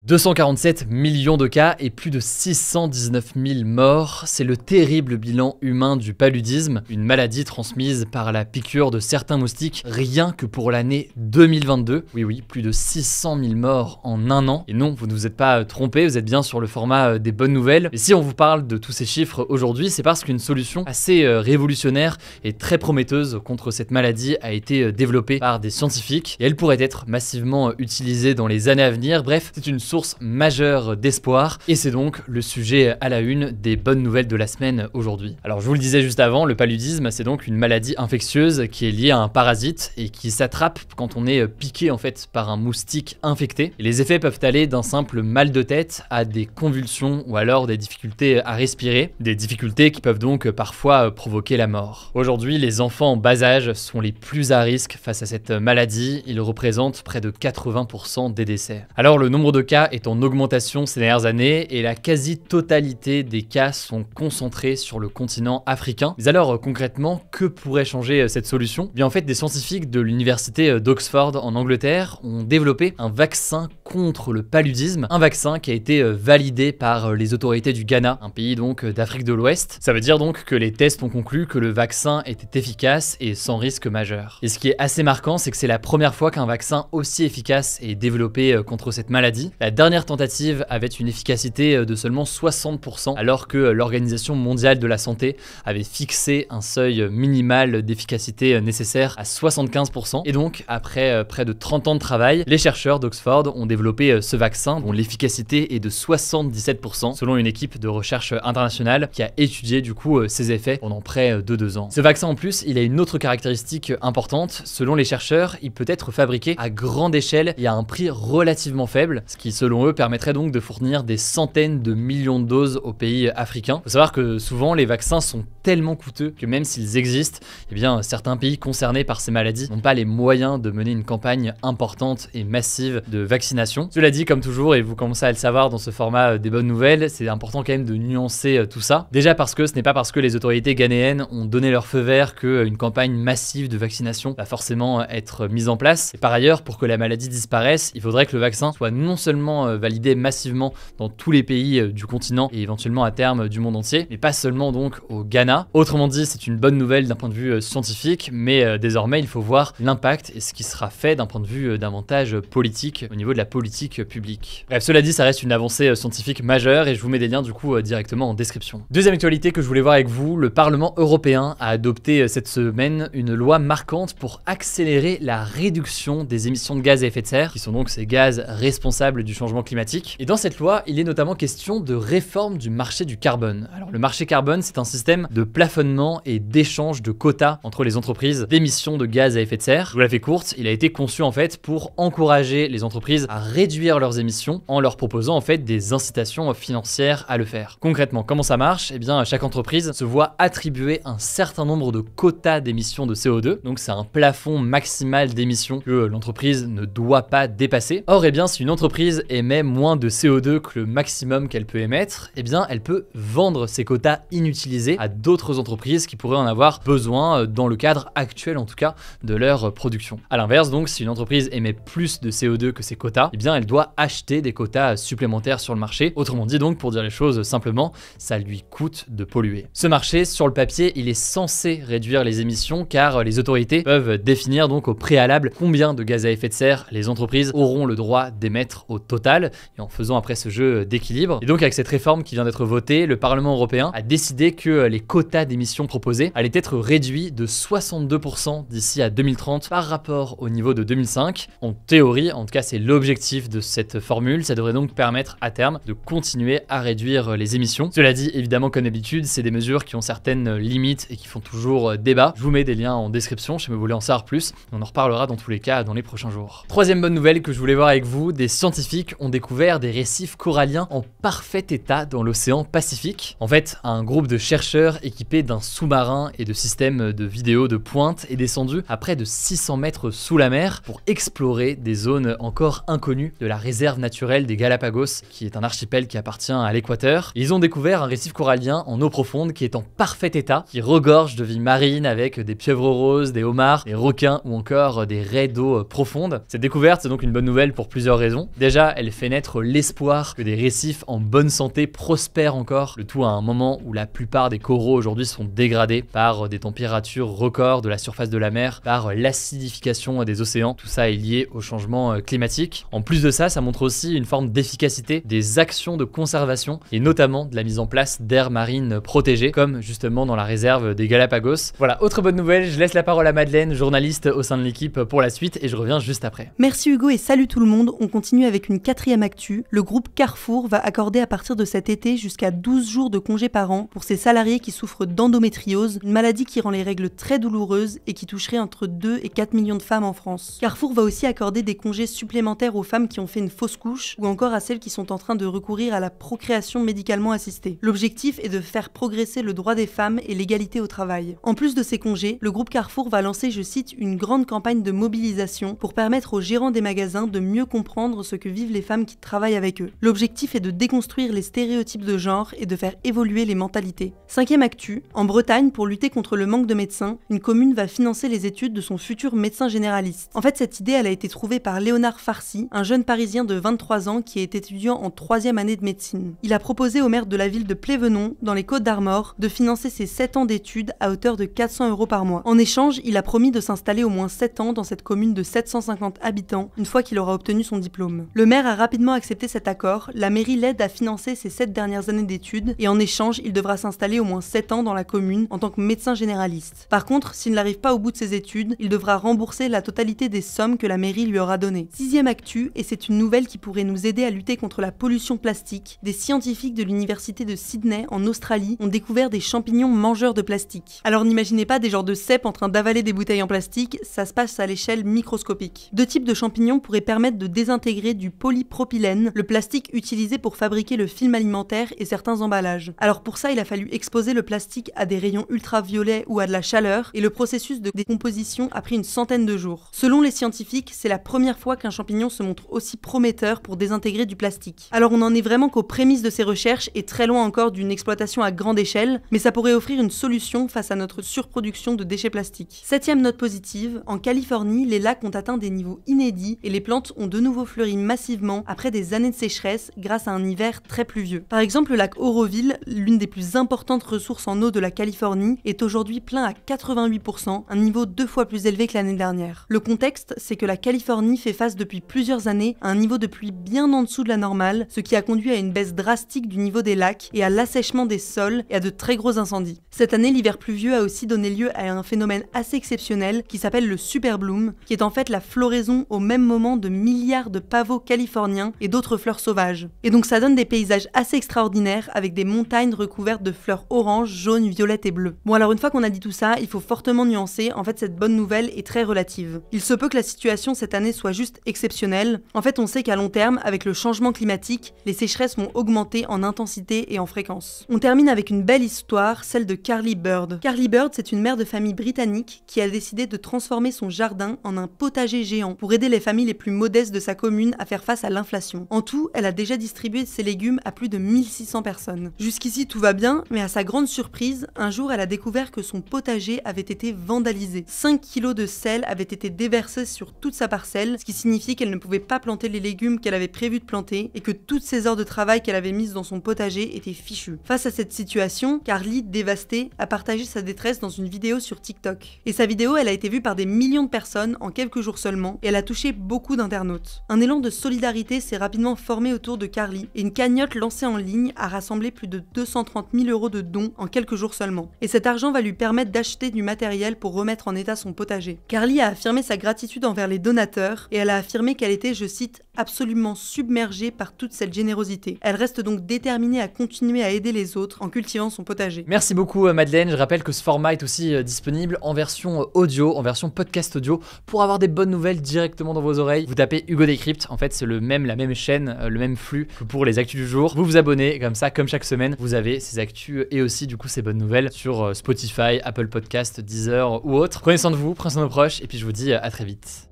247 millions de cas et plus de 619 000 morts, c'est le terrible bilan humain du paludisme, une maladie transmise par la piqûre de certains moustiques rien que pour l'année 2022. Oui, plus de 600 000 morts en un an. Et non, vous ne vous êtes pas trompé, vous êtes bien sur le format des bonnes nouvelles. Et si on vous parle de tous ces chiffres aujourd'hui, c'est parce qu'une solution assez révolutionnaire et très prometteuse contre cette maladie a été développée par des scientifiques et elle pourrait être massivement utilisée dans les années à venir. Bref, c'est une source majeure d'espoir et c'est donc le sujet à la une des bonnes nouvelles de la semaine aujourd'hui. Alors je vous le disais juste avant, le paludisme c'est donc une maladie infectieuse qui est liée à un parasite et qui s'attrape quand on est piqué en fait par un moustique infecté. Et les effets peuvent aller d'un simple mal de tête à des convulsions ou alors des difficultés à respirer, des difficultés qui peuvent donc parfois provoquer la mort. Aujourd'hui, les enfants en bas âge sont les plus à risque face à cette maladie, ils représentent près de 80% des décès. Alors le nombre de cas est en augmentation ces dernières années et la quasi-totalité des cas sont concentrés sur le continent africain. Mais alors concrètement, que pourrait changer cette solution? Bien en fait, des scientifiques de l'université d'Oxford en Angleterre ont développé un vaccin contre le paludisme, un vaccin qui a été validé par les autorités du Ghana, un pays donc d'Afrique de l'Ouest. Ça veut dire donc que les tests ont conclu que le vaccin était efficace et sans risque majeur. Et ce qui est assez marquant, c'est que c'est la première fois qu'un vaccin aussi efficace est développé contre cette maladie. La dernière tentative avait une efficacité de seulement 60%, alors que l'Organisation mondiale de la santé avait fixé un seuil minimal d'efficacité nécessaire à 75%. Et donc, après près de 30 ans de travail, les chercheurs d'Oxford ont développé ce vaccin dont l'efficacité est de 77% selon une équipe de recherche internationale qui a étudié du coup ses effets pendant près de 2 ans. Ce vaccin en plus, il a une autre caractéristique importante. Selon les chercheurs, il peut être fabriqué à grande échelle et à un prix relativement faible, ce qui selon eux permettrait donc de fournir des centaines de millions de doses aux pays africains. Il faut savoir que souvent les vaccins sont tellement coûteux que même s'ils existent, eh bien certains pays concernés par ces maladies n'ont pas les moyens de mener une campagne importante et massive de vaccination. Cela dit, comme toujours, et vous commencez à le savoir dans ce format des bonnes nouvelles, c'est important quand même de nuancer tout ça. Déjà parce que ce n'est pas parce que les autorités ghanéennes ont donné leur feu vert qu'une campagne massive de vaccination va forcément être mise en place. Et par ailleurs, pour que la maladie disparaisse, il faudrait que le vaccin soit non seulement validé massivement dans tous les pays du continent et éventuellement à terme du monde entier, mais pas seulement donc au Ghana. Autrement dit, c'est une bonne nouvelle d'un point de vue scientifique, mais désormais il faut voir l'impact et ce qui sera fait d'un point de vue davantage politique au niveau de la politique publique. Bref, cela dit, ça reste une avancée scientifique majeure et je vous mets des liens du coup directement en description. Deuxième actualité que je voulais voir avec vous, le Parlement européen a adopté cette semaine une loi marquante pour accélérer la réduction des émissions de gaz à effet de serre, qui sont donc ces gaz responsables du changement climatique. Et dans cette loi, il est notamment question de réforme du marché du carbone. Alors le marché carbone, c'est un système de plafonnement et d'échange de quotas entre les entreprises d'émissions de gaz à effet de serre. Je vous la fais courte, il a été conçu en fait pour encourager les entreprises à réduire leurs émissions en leur proposant en fait des incitations financières à le faire. Concrètement, comment ça marche? Eh bien, chaque entreprise se voit attribuer un certain nombre de quotas d'émissions de CO2. Donc c'est un plafond maximal d'émissions que l'entreprise ne doit pas dépasser. Or, eh bien, si une entreprise émet moins de CO2 que le maximum qu'elle peut émettre, eh bien, elle peut vendre ces quotas inutilisés à d'autres entreprises qui pourraient en avoir besoin dans le cadre actuel, en tout cas, de leur production. À l'inverse, donc, si une entreprise émet plus de CO2 que ses quotas, eh bien, elle doit acheter des quotas supplémentaires sur le marché. Autrement dit, donc, pour dire les choses simplement, ça lui coûte de polluer. Ce marché, sur le papier, il est censé réduire les émissions car les autorités peuvent définir donc au préalable combien de gaz à effet de serre les entreprises auront le droit d'émettre au total et en faisant après ce jeu d'équilibre. Et donc avec cette réforme qui vient d'être votée, le Parlement européen a décidé que les quotas d'émissions proposés allaient être réduits de 62% d'ici à 2030 par rapport au niveau de 2005. En théorie, en tout cas c'est l'objectif de cette formule, ça devrait donc permettre à terme de continuer à réduire les émissions. Cela dit, évidemment comme d'habitude, c'est des mesures qui ont certaines limites et qui font toujours débat. Je vous mets des liens en description si vous voulez en savoir plus. On en reparlera dans tous les cas dans les prochains jours. Troisième bonne nouvelle que je voulais voir avec vous, des scientifiques ont découvert des récifs coralliens en parfait état dans l'océan Pacifique. En fait, un groupe de chercheurs équipés d'un sous-marin et de systèmes de vidéo de pointe est descendu à près de 600 mètres sous la mer pour explorer des zones encore inconnues de la réserve naturelle des Galapagos, qui est un archipel qui appartient à l'équateur. Ils ont découvert un récif corallien en eau profonde qui est en parfait état, qui regorge de vie marine avec des pieuvres roses, des homards, des requins ou encore des raies d'eau profonde. Cette découverte, c'est donc une bonne nouvelle pour plusieurs raisons. Déjà, elle fait naître l'espoir que des récifs en bonne santé prospèrent encore, le tout à un moment où la plupart des coraux aujourd'hui sont dégradés par des températures records de la surface de la mer, par l'acidification des océans. Tout ça est lié au changement climatique. En plus de ça, ça montre aussi une forme d'efficacité des actions de conservation et notamment de la mise en place d'aires marines protégées, comme justement dans la réserve des Galapagos. Voilà, autre bonne nouvelle, je laisse la parole à Madeleine, journaliste au sein de l'équipe pour la suite et je reviens juste après. Merci Hugo et salut tout le monde, on continue avec une 4e actu. Le groupe Carrefour va accorder à partir de cet été jusqu'à 12 jours de congé par an pour ses salariés qui souffrent d'endométriose, une maladie qui rend les règles très douloureuses et qui toucherait entre 2 et 4 millions de femmes en France. Carrefour va aussi accorder des congés supplémentaires aux femmes qui ont fait une fausse couche ou encore à celles qui sont en train de recourir à la procréation médicalement assistée. L'objectif est de faire progresser le droit des femmes et l'égalité au travail. En plus de ces congés, le groupe Carrefour va lancer, je cite, une grande campagne de mobilisation pour permettre aux gérants des magasins de mieux comprendre ce que vivent les femmes qui travaillent avec eux. L'objectif est de déconstruire les stéréotypes de genre et de faire évoluer les mentalités. 5e actu, en Bretagne, pour lutter contre le manque de médecins, une commune va financer les études de son futur médecin généraliste. En fait, cette idée, elle a été trouvée par Léonard Farcy, un jeune parisien de 23 ans qui est étudiant en 3e année de médecine. Il a proposé au maire de la ville de Plévenon, dans les Côtes-d'Armor, de financer ses 7 ans d'études à hauteur de 400 € par mois. En échange, il a promis de s'installer au moins 7 ans dans cette commune de 750 habitants, une fois qu'il aura obtenu son diplôme. Le maire a rapidement accepté cet accord, la mairie l'aide à financer ses 7 dernières années d'études, et en échange, il devra s'installer au moins 7 ans dans la commune en tant que médecin généraliste. Par contre, s'il n'arrive pas au bout de ses études, il devra rembourser la totalité des sommes que la mairie lui aura données. 6e actu, et c'est une nouvelle qui pourrait nous aider à lutter contre la pollution plastique, des scientifiques de l'université de Sydney, en Australie, ont découvert des champignons mangeurs de plastique. Alors n'imaginez pas des genres de cèpes en train d'avaler des bouteilles en plastique, ça se passe à l'échelle microscopique. 2 types de champignons pourraient permettre de désintégrer du polypropylène, le plastique utilisé pour fabriquer le film alimentaire et certains emballages. Alors pour ça, il a fallu exposer le plastique à des rayons ultraviolets ou à de la chaleur, et le processus de décomposition a pris une centaine de jours. Selon les scientifiques, c'est la première fois qu'un champignon se montre aussi prometteur pour désintégrer du plastique. Alors on en est vraiment qu'aux prémices de ces recherches et très loin encore d'une exploitation à grande échelle, mais ça pourrait offrir une solution face à notre surproduction de déchets plastiques. 7e note positive, en Californie, les lacs ont atteint des niveaux inédits et les plantes ont de nouveau fleuri massivement après des années de sécheresse grâce à un hiver très pluvieux. Par exemple, le lac Oroville, l'une des plus importantes ressources en eau de la Californie, est aujourd'hui plein à 88%, un niveau 2 fois plus élevé que l'année dernière. Le contexte, c'est que la Californie fait face depuis plusieurs années à un niveau de pluie bien en dessous de la normale, ce qui a conduit à une baisse drastique du niveau des lacs et à l'assèchement des sols et à de très gros incendies. Cette année, l'hiver pluvieux a aussi donné lieu à un phénomène assez exceptionnel qui s'appelle le super bloom, qui est en fait la floraison au même moment de milliards de pavots californiens et d'autres fleurs sauvages. Et donc ça donne des paysages assez extraordinaires avec des montagnes recouvertes de fleurs oranges, jaunes, violettes et bleues. Bon alors une fois qu'on a dit tout ça, il faut fortement nuancer, en fait cette bonne nouvelle est très relative. Il se peut que la situation cette année soit juste exceptionnelle. En fait on sait qu'à long terme, avec le changement climatique, les sécheresses vont augmenter en intensité et en fréquence. On termine avec une belle histoire, celle de Carly Bird. Carly Bird, c'est une mère de famille britannique qui a décidé de transformer son jardin en un potager géant pour aider les familles les plus modestes de sa commune à faire face à l'inflation. En tout, elle a déjà distribué ses légumes à plus de 1600 personnes. Jusqu'ici tout va bien, mais à sa grande surprise, un jour elle a découvert que son potager avait été vandalisé. 5 kilos de sel avaient été déversés sur toute sa parcelle, ce qui signifiait qu'elle ne pouvait pas planter les légumes qu'elle avait prévu de planter et que toutes ces heures de travail qu'elle avait mises dans son potager étaient fichues. Face à cette situation, Carly, dévastée, a partagé sa détresse dans une vidéo sur TikTok. Et sa vidéo, elle a été vue par des millions de personnes en quelques jours seulement et elle a touché beaucoup d'internautes. Un élan de solidarité s'est rapidement formé autour de Carly et une cagnotte lancée en ligne a rassemblé plus de 230 000 € de dons en quelques jours seulement. Et cet argent va lui permettre d'acheter du matériel pour remettre en état son potager. Carly a affirmé sa gratitude envers les donateurs et elle a affirmé qu'elle était, je cite, absolument submergée par toute cette générosité. Elle reste donc déterminée à continuer à aider les autres en cultivant son potager. Merci beaucoup Madeleine, je rappelle que ce format est aussi disponible en version audio, en version podcast audio, pour avoir des bonnes nouvelles directement dans vos oreilles. Vous tapez Hugo Décrypte, en fait c'est la même chaîne, le même flux que pour les actus du jour. Vous vous abonnez, comme ça, comme chaque semaine, vous avez ces actus et aussi du coup ces bonnes nouvelles sur Spotify, Apple Podcast, Deezer ou autres. Prenez soin de vous, prenez soin de vos proches et puis je vous dis à très vite.